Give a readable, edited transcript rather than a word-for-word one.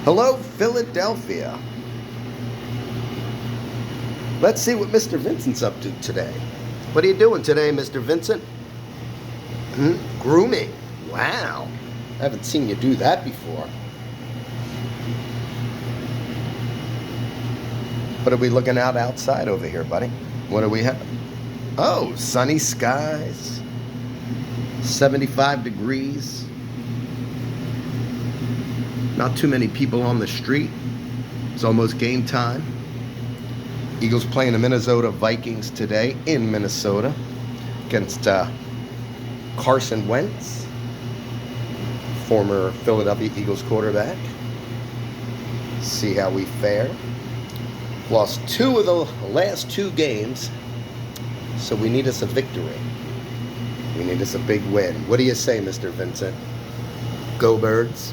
Hello, Philadelphia. Let's see what Mr. Vincent's up to today. What are you doing today, Mr. Vincent? Grooming. Wow. I haven't seen you do that before. What are we looking out outside over here, buddy? What do we have? Oh, sunny skies. 75 degrees. Not too many people on the street. It's almost game time. Eagles playing the Minnesota Vikings today in Minnesota against Carson Wentz, former Philadelphia Eagles quarterback. See how we fare. Lost 2 of the last 2 games, so we need us a victory. We need us a big win. What do you say, Mr. Vincent? Go Birds.